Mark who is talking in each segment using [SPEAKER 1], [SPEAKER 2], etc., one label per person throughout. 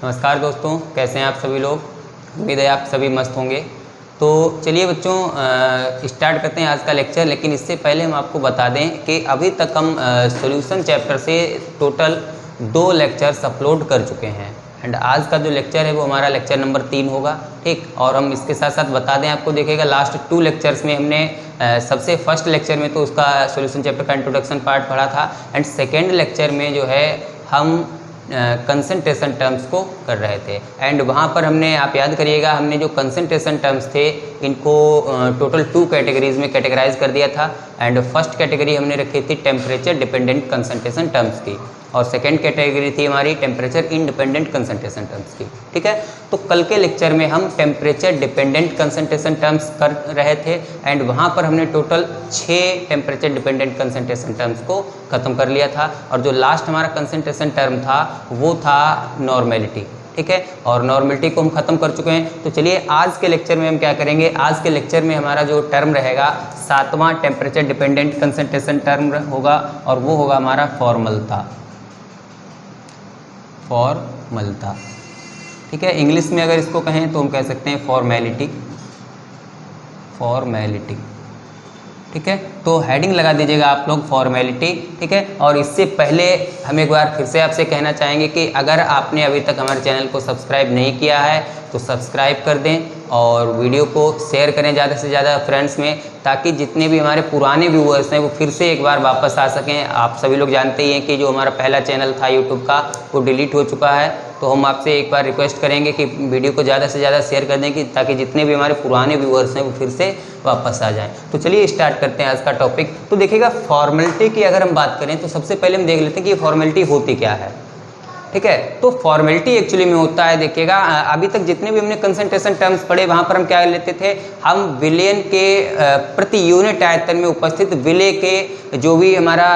[SPEAKER 1] नमस्कार दोस्तों, कैसे हैं आप सभी लोग। उम्मीद है आप सभी मस्त होंगे। तो चलिए बच्चों स्टार्ट करते हैं आज का लेक्चर। लेकिन इससे पहले हम आपको बता दें कि अभी तक हम सॉल्यूशन चैप्टर से टोटल 2 लेक्चर्स अपलोड कर चुके हैं। एंड आज का जो लेक्चर है वो हमारा लेक्चर नंबर 3 होगा, ठीक। और हम इसके साथ साथ बता दें आपको, देखिएगा लास्ट 2 लेक्चर्स में हमने सबसे फर्स्ट लेक्चर में तो उसका सॉल्यूशन चैप्टर का इंट्रोडक्शन पार्ट पढ़ा था। एंड सेकेंड लेक्चर में जो है हम कंसंट्रेशन टर्म्स को कर रहे थे। एंड वहाँ पर हमने, आप याद करिएगा, हमने जो कंसंट्रेशन टर्म्स थे इनको टोटल 2 कैटेगरीज में कैटेगराइज कर दिया था। एंड फर्स्ट कैटेगरी हमने रखी थी टेम्परेचर डिपेंडेंट कंसंट्रेशन टर्म्स की, और सेकेंड कैटेगरी थी हमारी टेम्परेचर इंडिपेंडेंट कंसंट्रेशन टर्म्स की, ठीक है। तो कल के लेक्चर में हम टेम्परेचर डिपेंडेंट कंसंट्रेशन टर्म्स कर रहे थे। एंड वहाँ पर हमने total 6 temperature dependent concentration terms को ख़त्म कर लिया था। और जो लास्ट हमारा कंसंट्रेशन टर्म था वो था नॉर्मेलिटी, ठीक है। और नॉर्मेलिटी को हम ख़त्म कर चुके हैं। तो चलिए आज के लेक्चर में हम क्या करेंगे, आज के लेक्चर में हमारा जो टर्म रहेगा 7वां टेम्परेचर डिपेंडेंट कंसंट्रेशन टर्म होगा, और वो होगा हमारा फॉर्मलता, फॉर्मलता, ठीक है। इंग्लिश में अगर इसको कहें तो हम कह सकते हैं फॉर्मेलिटी, फॉर्मेलिटी, ठीक है। तो हेडिंग लगा दीजिएगा आप लोग फॉर्मेलिटी, ठीक है। और इससे पहले हम एक बार फिर से आपसे कहना चाहेंगे कि अगर आपने अभी तक हमारे चैनल को सब्सक्राइब नहीं किया है तो सब्सक्राइब कर दें, और वीडियो को शेयर करें ज़्यादा से ज़्यादा फ्रेंड्स में, ताकि जितने भी हमारे पुराने व्यूअर्स हैं वो फिर से एक बार वापस आ सकें। आप सभी लोग जानते ही हैं कि जो हमारा पहला चैनल था यूट्यूब का वो डिलीट हो चुका है। तो हम आपसे एक बार रिक्वेस्ट करेंगे कि वीडियो को ज़्यादा से ज़्यादा शेयर कर दें, कि ताकि जितने भी हमारे पुराने व्यूअर्स हैं वो फिर से वापस आ जाएं। तो चलिए स्टार्ट करते हैं आज का टॉपिक। तो देखिएगा फॉर्मेलिटी की अगर हम बात करें तो सबसे पहले हम देख लेते हैं कि ये फॉर्मेलिटी होती क्या है, ठीक है। तो फॉर्मेलिटी एक्चुअली में होता है, देखिएगा अभी तक जितने भी हमने कंसंट्रेशन टर्म्स पढ़े वहाँ पर हम क्या लेते थे, हम विलेन के प्रति यूनिट आयतन में उपस्थित विलेय के जो भी हमारा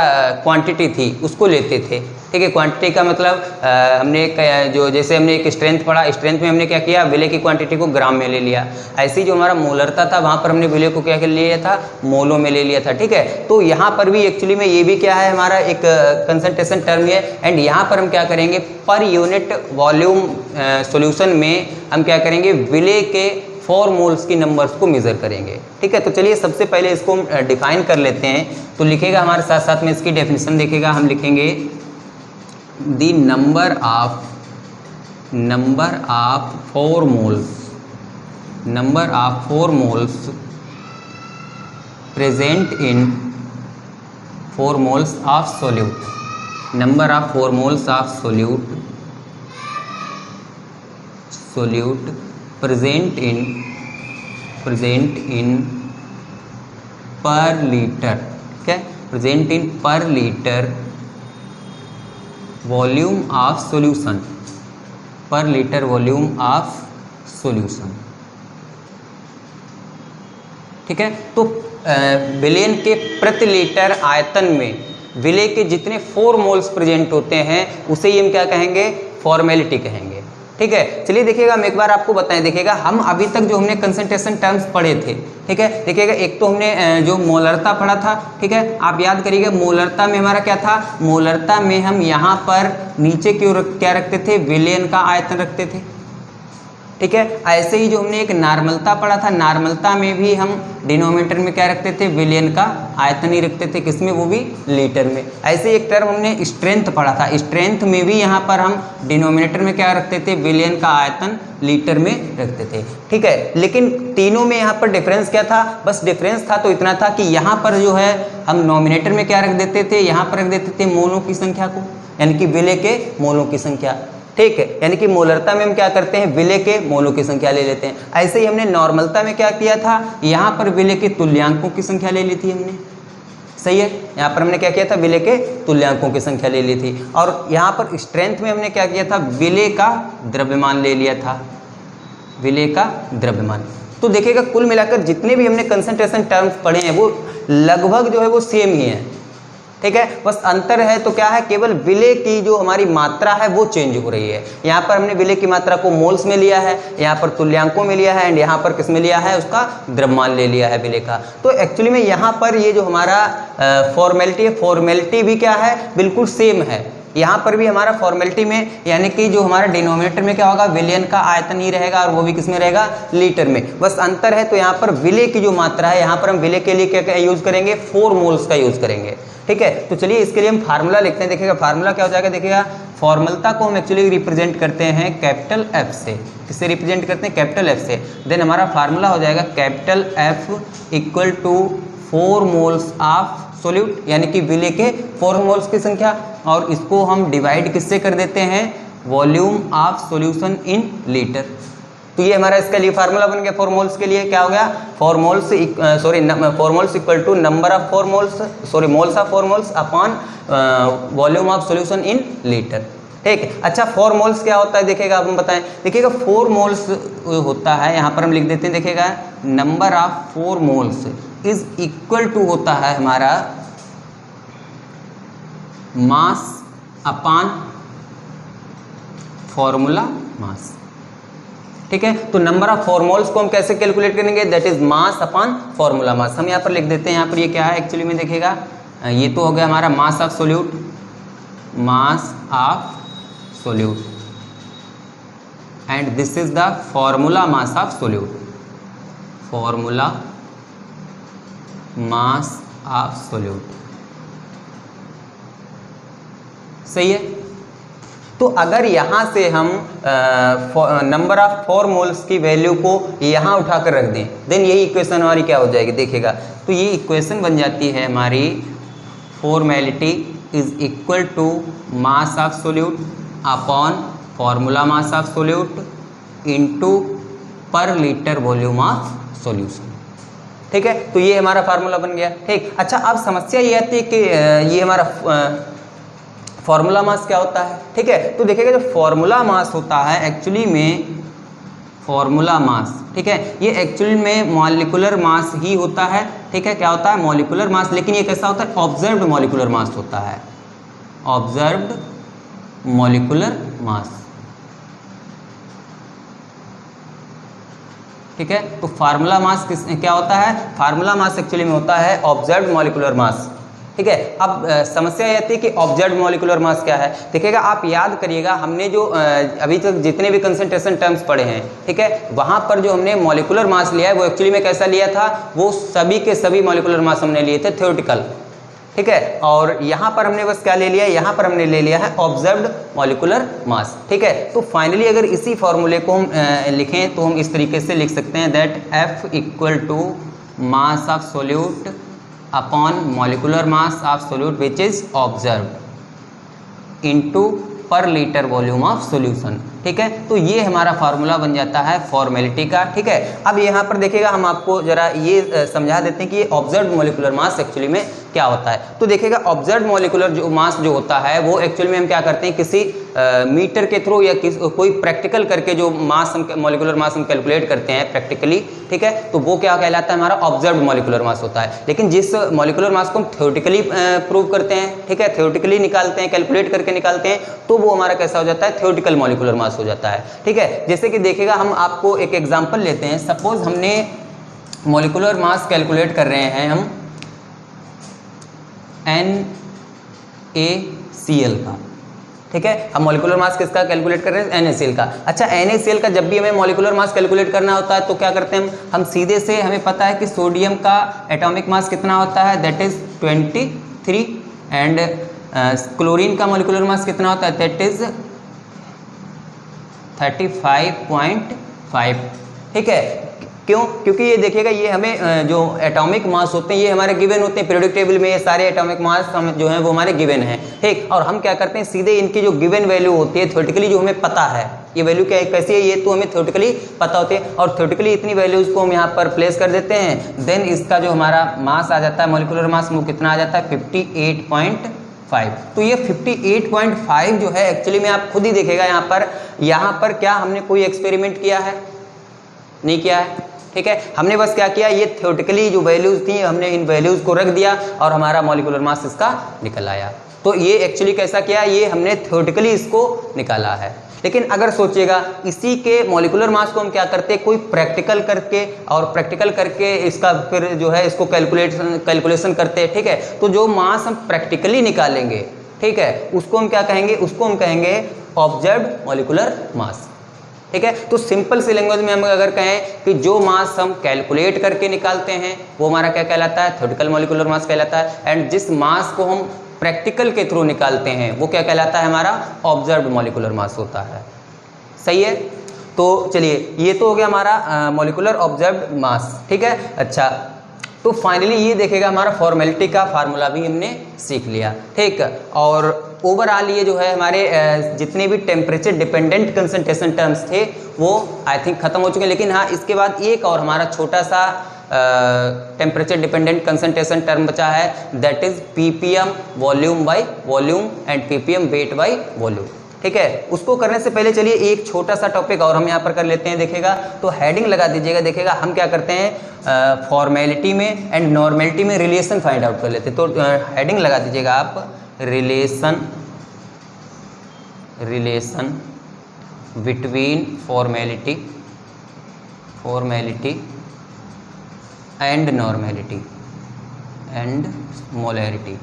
[SPEAKER 1] क्वांटिटी थी उसको लेते थे, ठीक है। क्वांटिटी का मतलब हमने जो जैसे हमने एक स्ट्रेंथ पढ़ा, स्ट्रेंथ में हमने क्या किया, विलेय की क्वांटिटी को ग्राम में ले लिया। ऐसे ही जो हमारा मोलरता था वहाँ पर हमने विलेय को क्या कर लिया था, मोलों में ले लिया था, ठीक है। तो यहाँ पर भी एक्चुअली में ये भी क्या है, हमारा एक कंसंट्रेशन टर्म है। एंड यहाँ पर हम क्या करेंगे, पर यूनिट वॉल्यूम सॉल्यूशन में हम क्या करेंगे, विलेय के 4 मोल्स की नंबर्स को मेजर करेंगे, ठीक है। तो चलिए सबसे पहले इसको हम डिफाइन कर लेते हैं। तो लिखेगा हमारे साथ साथ में इसकी डेफिनेशन देखिएगा, हम लिखेंगे the number of 4 moles, number of 4 moles present in 4 moles of solute, number of 4 moles of solute present in पर लीटर, ठीक है, प्रेजेंट इन पर लीटर वॉल्यूम ऑफ सॉल्यूशन, पर लीटर वॉल्यूम ऑफ सॉल्यूशन, ठीक है। तो विलेन के प्रति लीटर आयतन में विलेय के जितने 4 मोल्स प्रेजेंट होते हैं उसे ही हम क्या कहेंगे, फॉर्मेलिटी कहेंगे, ठीक है। चलिए देखिएगा हम एक बार आपको बताएं, देखिएगा हम अभी तक जो हमने कंसंट्रेशन टर्म्स पढ़े थे, ठीक है। देखिएगा एक तो हमने जो मोलरता पढ़ा था, ठीक है। आप याद करिएगा मोलरता में हमारा क्या था, मोलरता में हम यहाँ पर नीचे की ओर क्या रखते थे, विलेयन का आयतन रखते थे, ठीक है। ऐसे ही जो हमने एक नॉर्मलता पढ़ा था, नॉर्मलता में भी हम डिनोमिनेटर में क्या रखते थे, विलेयन का आयतन ही रखते थे, किसमें, वो भी लीटर में। ऐसे एक टर्म हमने स्ट्रेंथ पढ़ा था, स्ट्रेंथ में भी यहाँ पर हम डिनोमिनेटर में क्या रखते थे, विलेयन का आयतन लीटर में रखते थे, ठीक है। लेकिन तीनों में यहाँ पर डिफरेंस क्या था, बस डिफरेंस था तो इतना था कि यहाँ पर जो है हम नॉमिनेटर में क्या रख देते थे, यहाँ पर रख देते थे मोलों की संख्या को, यानी कि विलेय के मोलों की संख्या, ठीक है। यानी कि मोलरता में हम क्या करते हैं, विलेय के मोलों की संख्या ले लेते हैं। ऐसे ही हमने नॉर्मलता में क्या किया था, यहाँ पर विलेय के तुल्यांकों की संख्या ले ली थी हमने, सही है। यहाँ पर हमने क्या किया था, विलेय के तुल्यांकों की संख्या ले ली थी। और यहाँ पर स्ट्रेंथ में हमने क्या किया था, विलेय का द्रव्यमान ले लिया था, विलेय का द्रव्यमान। तो देखिएगा कुल मिलाकर जितने भी हमने कंसंट्रेशन टर्म्स पढ़े हैं वो लगभग जो है वो सेम ही है, ठीक है। बस अंतर है तो क्या है, केवल विलेय की जो हमारी मात्रा है वो चेंज हो रही है। यहाँ पर हमने विलेय की मात्रा को मोल्स में लिया है, यहाँ पर तुल्यांकों में लिया है, एंड यहाँ पर किस में लिया है, उसका द्रव्यमान ले लिया है विलेय का। तो एक्चुअली में यहाँ पर ये जो हमारा फॉर्मेलिटी है, फॉर्मेलिटी भी क्या है, बिल्कुल सेम है, यहाँ पर भी हमारा फॉर्मेलिटी में यानी कि जो हमारा डिनोमिनेटर में क्या होगा, विलयन का आयतन ही रहेगा और वो भी किस में रहेगा, लीटर में। बस अंतर है तो यहाँ पर विलय की जो मात्रा है, यहाँ पर हम विलय के लिए क्या क्या यूज करेंगे, 4 मोल्स का यूज करेंगे। ठीक है, तो चलिए इसके लिए हम फार्मूला लिखते हैं। देखिएगा फार्मूला क्या हो जाएगा, देखिएगा फॉर्मलता को हम एक्चुअली रिप्रेजेंट करते हैं कैपिटल एफ से। किससे रिप्रेजेंट करते हैं, कैपिटल एफ से। देन हमारा फार्मूला हो जाएगा capital F equal to 4 moles of solute, यानी कि विलय के 4 मोल्स की संख्या, और इसको हम डिवाइड किससे कर देते हैं, volume of solution in litre. तो ये हमारा इसके लिए फार्मूला बन गया। 4 मोल्स के लिए क्या हो गया, 4 moles equal to number of 4 moles, sorry moles of 4 moles upon volume of solution in litre. ठीक, अच्छा 4 मोल्स क्या होता है देखिएगा, अब हम बताएं। देखिएगा 4 मोल्स होता है, यहाँ पर हम लिख देते हैं, देखिएगा number of 4 moles is equal to होता है हमारा मास अपॉन फॉर्मूला मास। ठीक है, तो नंबर ऑफ 4 मोल्स को हम कैसे कैलकुलेट करेंगे, that is mass upon formula मास। हम यहाँ पर लिख देते हैं, यहाँ पर ये क्या है एक्चुअली में, देखिएगा ये तो हो गया हमारा मास of solute, mass of solute, and this is the formula mass of solute, formula mass of solute. सही है, तो अगर यहाँ से हम नंबर ऑफ 4 मोल्स की वैल्यू को यहाँ उठाकर रख दें, देन यही इक्वेशन हमारी क्या हो जाएगी, देखिएगा तो ये इक्वेशन बन जाती है हमारी, formality is equal to mass of solute upon formula mass of solute into per litre volume of solution. ठीक है, तो ये हमारा फार्मूला बन गया। ठीक, अच्छा अब समस्या ये आती है कि ये हमारा फॉर्मूला मास क्या होता है। ठीक है, तो देखिएगा जो फॉर्मूला मास होता है एक्चुअली में, फॉर्मूला मास, ठीक है, ये एक्चुअली में मॉलिक्यूलर मास ही होता है। ठीक है, क्या होता है, मॉलिक्यूलर मास, लेकिन ये कैसा होता है, ऑब्जर्व्ड मॉलिक्यूलर मास होता है, ऑब्जर्व्ड मॉलिक्यूलर मास। ठीक है, तो फार्मूला मास क्या होता है, फार्मूला मास एक्चुअली में होता है ऑब्जर्व्ड मॉलिक्यूलर मास। ठीक है, अब समस्या ये आती है कि ऑब्जर्व्ड मॉलिक्यूलर मास क्या है। देखिएगा आप याद करिएगा, हमने जो अभी तक जितने भी कंसंट्रेशन टर्म्स पढ़े हैं, ठीक है, वहाँ पर जो हमने मॉलिक्यूलर मास लिया है वो एक्चुअली में कैसा लिया था, वो सभी के सभी मॉलिक्यूलर मास हमने लिए थे थ्योरेटिकल। ठीक है, और यहाँ पर हमने बस क्या ले लिया, यहाँ पर हमने ले लिया है ऑब्जर्व्ड मॉलिक्यूलर मास। ठीक है, तो फाइनली अगर इसी फॉर्मूले को हम लिखें तो हम इस तरीके से लिख सकते हैं, that F equal to mass of solute upon molecular mass of solute which is observed into per litre volume of solution. ठीक है, तो ये हमारा फार्मूला बन जाता है फॉर्मेलिटी का। ठीक है, अब यहाँ पर देखिएगा हम आपको जरा ये समझा देते हैं कि ये ऑब्जर्व्ड मॉलिक्यूलर मास एक्चुअली में क्या होता है। तो देखिएगा ऑब्जर्व्ड मॉलिक्यूलर जो मास जो होता है वो एक्चुअली में हम क्या करते हैं, किसी मीटर के थ्रू या कोई प्रैक्टिकल करके जो मास हम मॉलिक्यूलर मास हम कैलकुलेट करते हैं प्रैक्टिकली, ठीक है, तो वो क्या कहलाता है, हमारा ऑब्जर्व्ड मॉलिक्यूलर मास होता है। लेकिन जिस मॉलिक्यूलर मास को हम थ्योरेटिकली प्रूव करते हैं, ठीक है, थ्योरेटिकली निकालते हैं, कैलकुलेट करके निकालते हैं, तो वो हमारा कैसा हो जाता है, थ्योरेटिकल मॉलिक्यूलर मास हो जाता है। ठीक है, जैसे कि देखिएगा हम आपको एक एग्जांपल लेते हैं। सपोज हमने मॉलिक्यूलर मास कैलकुलेट कर रहे हैं हम NaCl का। ठीक है, हम मॉलिक्यूलर मास किसका कैलकुलेट कर रहे हैं, NaCl का। अच्छा, NaCl का जब भी हमें मॉलिक्यूलर मास कैलकुलेट करना होता है तो क्या करते हैं हम सीधे से, हमें पता है कि सोडियम का एटॉमिक मास कितना होता है, दैट इज 23, एंड क्लोरीन का मॉलिक्यूलर मास कितना होता है, दैट इज 35.5। ठीक है, क्यों, क्योंकि ये देखिएगा ये हमें जो एटॉमिक मास होते हैं ये हमारे गिवन होते हैं पीरियोडिक टेबल में, ये सारे एटॉमिक मास हम जो हैं वो हमारे गिवन हैं। ठीक, और हम क्या करते हैं सीधे इनकी जो गिवन वैल्यू होती है थ्योरेटिकली जो हमें पता है, ये वैल्यू क्या कैसी है, ये तो हमें थ्योरेटिकली पता होती है, और थ्योरेटिकली इतनी वैल्यूज को हम यहाँ पर प्लेस कर देते हैं। देन इसका जो हमारा मास आ जाता है, मॉलिक्यूलर मास, वो कितना आ जाता है, 58.5। तो ये 58.5 जो है एक्चुअली में आप खुद ही देखेगा यहाँ पर क्या हमने कोई एक्सपेरिमेंट किया है, नहीं किया है। ठीक है, हमने बस क्या किया, ये थ्योरेटिकली जो वैल्यूज थी हमने इन वैल्यूज को रख दिया और हमारा मॉलिक्यूलर मास इसका निकल आया। तो ये एक्चुअली कैसा किया, ये हमने थ्योरेटिकली इसको निकाला है। लेकिन अगर सोचिएगा इसी के मॉलिक्यूलर मास को हम क्या करते हैं, कोई प्रैक्टिकल करके, और प्रैक्टिकल करके इसका फिर जो है इसको कैलकुलेशन करते हैं। ठीक है, तो जो मास हम प्रैक्टिकली निकालेंगे, ठीक है, उसको हम क्या कहेंगे, उसको हम कहेंगे ऑब्जर्व्ड मॉलिक्यूलर मास। ठीक है, तो सिंपल सी लैंग्वेज में हम अगर कहें कि जो मास हम कैलकुलेट करके निकालते हैं वो हमारा क्या कहलाता है, थ्योरेटिकल मॉलिक्यूलर मास कहलाता है, एंड जिस मास को हम प्रैक्टिकल के थ्रू निकालते हैं वो क्या कहलाता है, हमारा ऑब्जर्व्ड मॉलिक्यूलर मास होता है। सही है, तो चलिए ये तो हो गया हमारा मॉलिक्यूलर ऑब्जर्व्ड मास। ठीक है, अच्छा तो फाइनली ये देखेगा हमारा फॉर्मेलिटी का फार्मूला भी हमने सीख लिया। ठीक, और ओवरऑल ये जो है हमारे जितने भी टेम्परेचर डिपेंडेंट कंसंट्रेशन टर्म्स थे वो आई थिंक खत्म हो चुके हैं, लेकिन हाँ इसके बाद एक और हमारा छोटा सा टेम्परेचर डिपेंडेंट कंसंट्रेशन टर्म बचा है, that is ppm volume by volume and ppm weight by volume. ठीक है, उसको करने से पहले चलिए एक छोटा सा टॉपिक और हम यहाँ पर कर लेते हैं। देखिएगा तो हेडिंग लगा दीजिएगा, देखिएगा हम क्या करते हैं फॉर्मेलिटी में एंड नॉर्मेलिटी में रिलेशन फाइंड आउट कर लेते हैं। तो हेडिंग लगा दीजिएगा आप relation between formality and normality and molarity.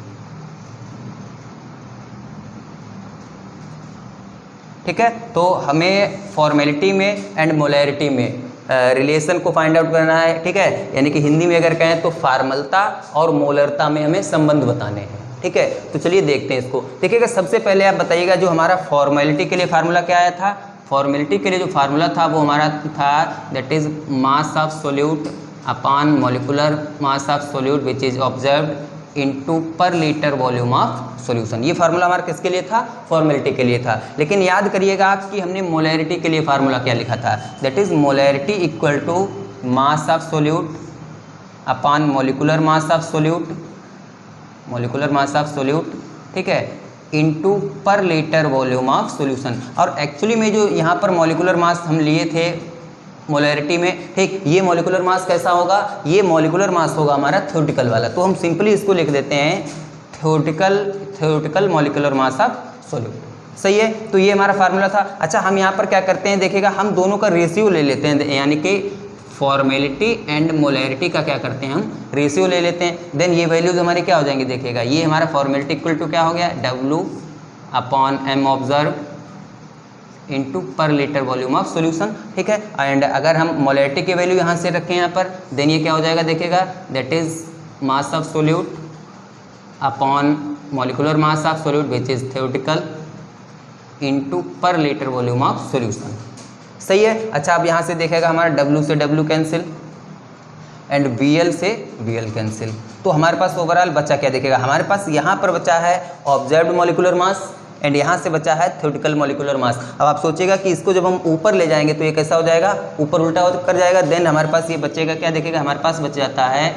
[SPEAKER 1] ठीक है, तो हमें फॉर्मेलिटी में एंड मोलैरिटी में रिलेशन को फाइंड आउट करना है। ठीक है, यानी कि हिंदी में अगर कहें तो फार्मलता और मोलरता में हमें संबंध बताने हैं। ठीक है, तो चलिए देखते हैं इसको। देखिएगा सबसे पहले आप बताइएगा जो हमारा फॉर्मेलिटी के लिए फार्मूला क्या आया था। फॉर्मेलिटी के लिए जो फार्मूला था वो हमारा था that is mass of solute upon molecular mass of solute which is observed into per litre volume of solution. ये फार्मूला हमारा किसके लिए था, फॉर्मेलिटी के लिए था। लेकिन याद करिएगा आप कि हमने मोलैरिटी के लिए फार्मूला क्या लिखा था, that is molarity equal to mass of solute upon molecular mass of solute, ठीक है, into per litre volume of solution. और एक्चुअली में जो यहाँ पर मॉलिक्यूलर मास हम लिए थे मोलैरिटी में, ठीक, ये मॉलिक्यूलर मास कैसा होगा, ये मॉलिक्यूलर मास होगा हमारा थ्योरेटिकल वाला। तो हम सिंपली इसको लिख देते हैं theoretical molecular mass of solute. सही है, तो ये हमारा फार्मूला था। अच्छा हम यहाँ पर क्या करते हैं, देखिएगा हम दोनों का रेशियो ले लेते हैं, यानी कि फॉर्मेलिटी एंड मोलैरिटी का क्या करते हैं, हम रेशियो ले लेते हैं। देन ये वैल्यूज हमारे क्या हो जाएंगे, देखिएगा ये हमारा फॉर्मेलिटी इक्वल टू क्या हो गया, W upon M observe into per litre volume of solution. ठीक है, एंड अगर हम मोलैरिटी की वैल्यू यहाँ से रखें यहाँ पर, देन ये क्या हो जाएगा, देखिएगा that is mass of solute upon molecular mass of solute which is theoretical into per litre volume of solution. सही है, अच्छा अब यहाँ से देखेगा हमारा W से W कैंसिल एंड Bl से Bl कैंसिल। तो हमारे पास ओवरऑल बचा क्या, देखेगा हमारे पास यहाँ पर बचा है ऑब्जर्व्ड मॉलिक्यूलर मास एंड यहाँ से बचा है थ्योरेटिकल मॉलिक्यूलर मास। अब आप सोचिएगा कि इसको जब हम ऊपर ले जाएंगे तो ये कैसा हो जाएगा, ऊपर उल्टा कर जाएगा। देन हमारे पास ये बचेगा क्या, देखिएगा हमारे पास बच जाता है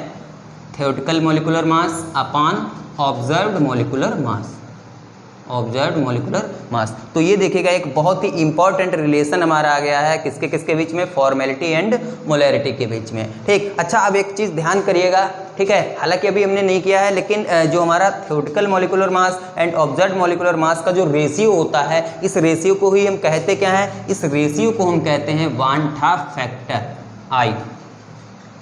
[SPEAKER 1] theoretical molecular mass upon observed molecular mass. तो ये देखिएगा एक बहुत ही इंपॉर्टेंट रिलेशन हमारा आ गया है किसके किसके बीच में, फॉर्मेलिटी एंड मोलैरिटी के बीच में। ठीक, अच्छा अब एक चीज़ ध्यान करिएगा, ठीक है, हालांकि अभी हमने नहीं किया है, लेकिन जो हमारा theoretical molecular mass and observed molecular mass का जो रेशियो होता है, इस रेशियो को ही हम कहते क्या है, इस रेशियो को हम कहते हैं वान हाफ फैक्टर आई।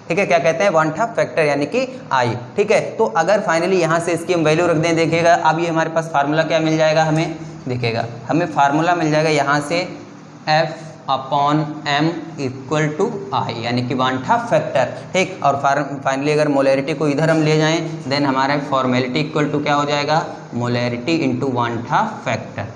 [SPEAKER 1] ठीक है, क्या कहते हैं, वन हाफ फैक्टर यानी कि आई। ठीक है, तो अगर फाइनली यहाँ से इसकी हम वैल्यू रख दें, देखिएगा अब ये हमारे पास फार्मूला क्या मिल जाएगा हमें, देखिएगा हमें फार्मूला मिल जाएगा यहाँ से F upon M equal to I, यानी कि वन हाफ फैक्टर। ठीक, और फाइनली अगर मोलैरिटी को इधर हम ले जाएं, देन हमारा फॉर्मेलिटी इक्वल टू क्या हो जाएगा, molarity into one half factor.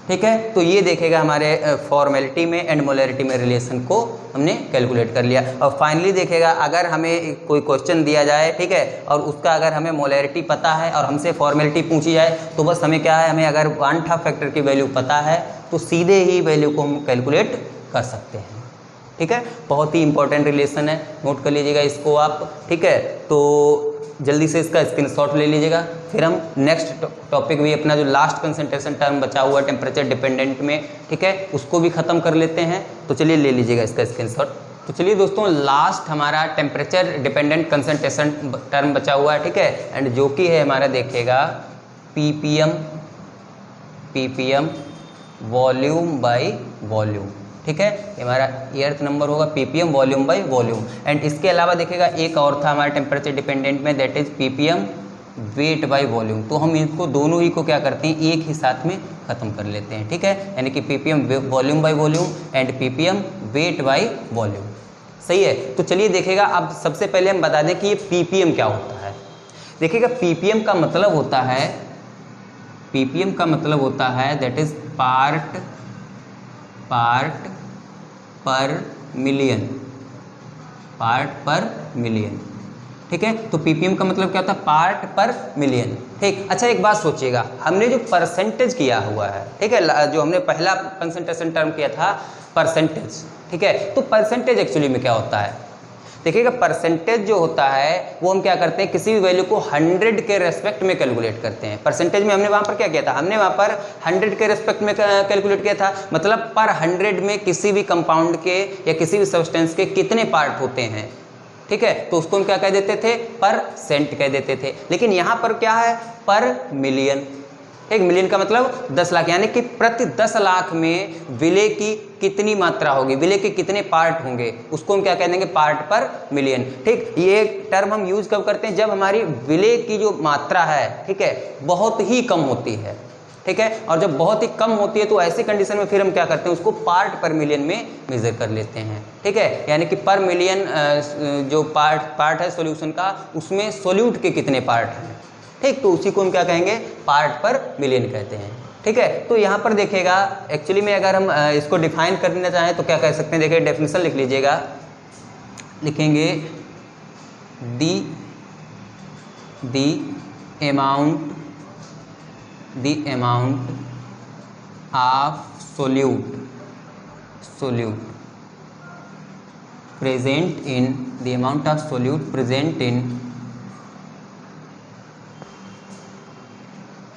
[SPEAKER 1] ठीक है, तो ये देखेगा हमारे फॉर्मेलिटी में एंड मोलैरिटी में रिलेशन को हमने कैलकुलेट कर लिया। और फाइनली देखेगा अगर हमें कोई क्वेश्चन दिया जाए, ठीक है, और उसका अगर हमें मोलैरिटी पता है और हमसे फॉर्मेलिटी पूछी जाए, तो बस हमें क्या है, हमें अगर वन हाफ फैक्टर की वैल्यू पता है तो सीधे ही वैल्यू को हम कैलकुलेट कर सकते हैं। ठीक है, बहुत ही इंपॉर्टेंट रिलेशन है, नोट कर लीजिएगा इसको आप। ठीक है, तो जल्दी से इसका स्क्रीनशॉट ले लीजिएगा। फिर हम नेक्स्ट टॉपिक भी अपना जो लास्ट कंसंट्रेशन टर्म बचा हुआ है टेम्परेचर डिपेंडेंट में, ठीक है, उसको भी ख़त्म कर लेते हैं। तो चलिए ले लीजिएगा इसका स्क्रीनशॉट। तो चलिए दोस्तों लास्ट हमारा टेम्परेचर डिपेंडेंट कंसंट्रेशन टर्म बचा हुआ है, ठीक है, एंड जो कि है हमारा देखिएगा पीपीएम वॉल्यूम बाय वॉल्यूम। ठीक है, ये हमारा एर्थ नंबर होगा ppm volume by volume. And इसके अलावा देखिएगा एक और था हमारे टेम्परेचर डिपेंडेंट में, that is ppm weight by volume. तो हम इनको दोनों ही को क्या करते हैं, एक ही साथ में खत्म कर लेते हैं, ठीक है। यानी कि ppm volume by volume and ppm weight by volume, सही है। तो चलिए देखिएगा, अब सबसे पहले हम बता दें कि ये पीपीएम क्या होता है। देखिएगा पीपीएम का मतलब होता है, पीपीएम का मतलब होता है दैट इज पार्ट पर मिलियन, पार्ट पर मिलियन, ठीक है। तो पीपीएम का मतलब क्या होता है, पार्ट पर मिलियन, ठीक। अच्छा एक बात सोचिएगा, हमने जो परसेंटेज किया हुआ है, ठीक है, जो हमने पहला कंसंट्रेशन टर्म किया था परसेंटेज, ठीक है। तो परसेंटेज एक्चुअली में क्या होता है, देखिएगा परसेंटेज जो होता है वो हम क्या करते हैं, किसी भी वैल्यू को 100 के रेस्पेक्ट में कैलकुलेट करते हैं। परसेंटेज में हमने वहाँ पर क्या किया था, हमने वहाँ पर 100 के रेस्पेक्ट में कैलकुलेट किया था, मतलब पर 100 में किसी भी कंपाउंड के या किसी भी सब्सटेंस के कितने पार्ट होते हैं, ठीक है। तो उसको हम क्या कह देते थे, परसेंट कह देते थे। लेकिन यहाँ पर क्या है, पर मिलियन, एक मिलियन का मतलब 10 लाख, यानी कि प्रति 10 लाख में विलेय की कितनी मात्रा होगी, विलेय के कितने पार्ट होंगे, उसको हम क्या कह देंगे, पार्ट पर मिलियन, ठीक। ये टर्म हम यूज कब करते हैं, जब हमारी विलेय की जो मात्रा है, ठीक है, बहुत ही कम होती है, ठीक है। और जब बहुत ही कम होती है तो ऐसी कंडीशन में फिर हम क्या करते हैं, उसको पार्ट पर मिलियन में मेजर कर लेते हैं, ठीक है। यानी कि पर मिलियन जो पार्ट है सॉल्यूशन का, उसमें सोल्यूट के कितने पार्ट हैं, ठीक। तो उसी को हम क्या कहेंगे, पार्ट पर मिलियन कहते हैं, ठीक है। तो यहाँ पर देखिएगा एक्चुअली में अगर हम इसको डिफाइन करना चाहें तो क्या कह सकते हैं, देखिए डेफिनेशन लिख लीजिएगा, लिखेंगे the amount of solute present in the amount of solute present in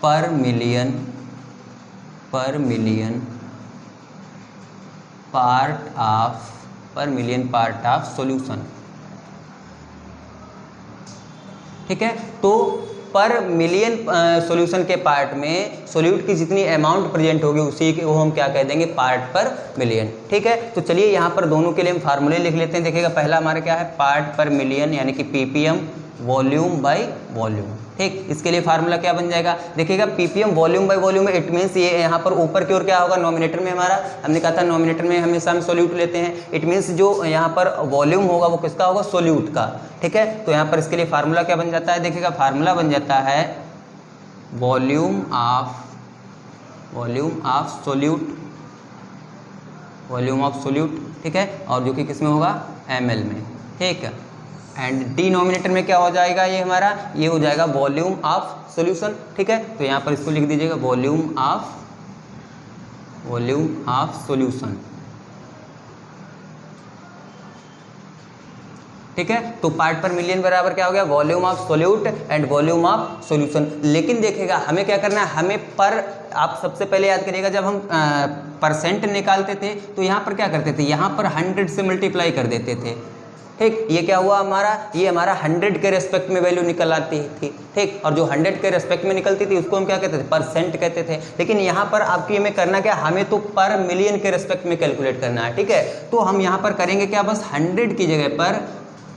[SPEAKER 1] पर मिलियन पार्ट ऑफ सॉल्यूशन, ठीक है। तो पर मिलियन सॉल्यूशन के पार्ट में सोल्यूट की जितनी अमाउंट प्रेजेंट होगी उसी के वो हम क्या कह देंगे, पार्ट पर मिलियन, ठीक है। तो चलिए यहाँ पर दोनों के लिए हम फार्मूले लिख लेते हैं। देखिएगा पहला हमारा क्या है, पार्ट पर मिलियन यानी कि पीपीएम वॉल्यूम बाय वॉल्यूम, ठीक। इसके लिए फार्मूला क्या बन जाएगा, देखिएगा ppm volume by volume it means ये यहाँ पर ऊपर की ओर क्या होगा, नॉमिनेटर में हमारा, हमने कहा था नॉमिनेटर में हमेशा हम सोल्यूट लेते हैं, इट मीन्स जो यहाँ पर वॉल्यूम होगा वो किसका होगा, सोल्यूट का, ठीक है। तो यहाँ पर इसके लिए फार्मूला क्या बन जाता है, देखिएगा फार्मूला बन जाता है वॉल्यूम ऑफ सोल्यूट, ठीक है, और जो कि किस में होगा, ml में, ठीक है। एंड डिनोमिनेटर में क्या हो जाएगा, ये हमारा ये हो जाएगा वॉल्यूम ऑफ सॉल्यूशन, ठीक है। तो यहाँ पर इसको लिख दीजिएगा वॉल्यूम ऑफ सॉल्यूशन, ठीक है। तो पार्ट पर मिलियन बराबर क्या हो गया, volume of solute and volume of solution. लेकिन देखिएगा हमें क्या करना है, हमें पर, आप सबसे पहले याद करिएगा जब हम परसेंट निकालते थे तो यहाँ पर क्या करते थे, यहाँ पर 100 से मल्टीप्लाई कर देते थे, ठीक। ये क्या हुआ हमारा, ये हमारा 100 के रेस्पेक्ट में वैल्यू निकल आती थी, ठीक। और जो 100 के रेस्पेक्ट में निकलती थी उसको हम क्या कहते थे, परसेंट कहते थे। लेकिन यहाँ पर आपकी हमें करना क्या, हमें तो पर मिलियन के रेस्पेक्ट में कैलकुलेट करना है, ठीक है। तो हम यहाँ पर करेंगे क्या, बस 100 की जगह पर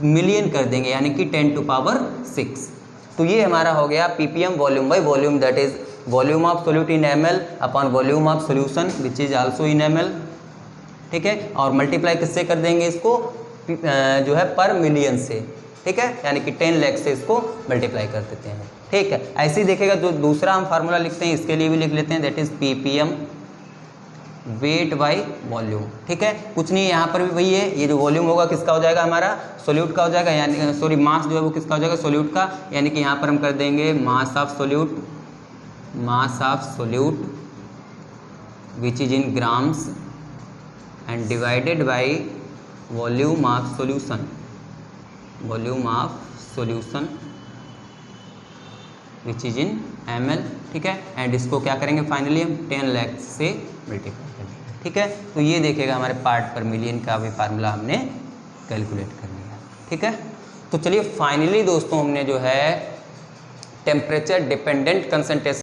[SPEAKER 1] मिलियन कर देंगे, यानी कि 10⁶। तो ये हमारा हो गया ppm volume by volume, that is volume of solute in ml upon volume of solution which is also in ml, ठीक है। और मल्टीप्लाई किससे कर देंगे इसको, जो है पर मिलियन से, ठीक है, यानी कि 10 लाख से इसको मल्टीप्लाई कर देते हैं, ठीक है। ऐसे ही देखिएगा जो दूसरा हम फार्मूला लिखते हैं इसके लिए भी लिख लेते हैं, that is ppm weight by volume, ठीक है। कुछ नहीं, यहाँ पर भी वही है, ये जो वॉल्यूम होगा किसका हो जाएगा, हमारा सोल्यूट का हो जाएगा, यानी सॉरी मास जो है वो किसका हो जाएगा, सोल्यूट का, यानी कि यहाँ पर हम कर देंगे मास of solute which is in grams and divided by volume of solution which is in ml, ठीक है। एंड इसको क्या करेंगे, फाइनली हम 10 लाख से मल्टीप्लाई करेंगे, ठीक है। तो ये देखिएगा हमारे पार्ट पर मिलियन का भी फार्मूला हमने कैलकुलेट कर लिया, ठीक है। तो चलिए फाइनली दोस्तों हमने जो है टेम्परेचर डिपेंडेंट कंसंट्रेशन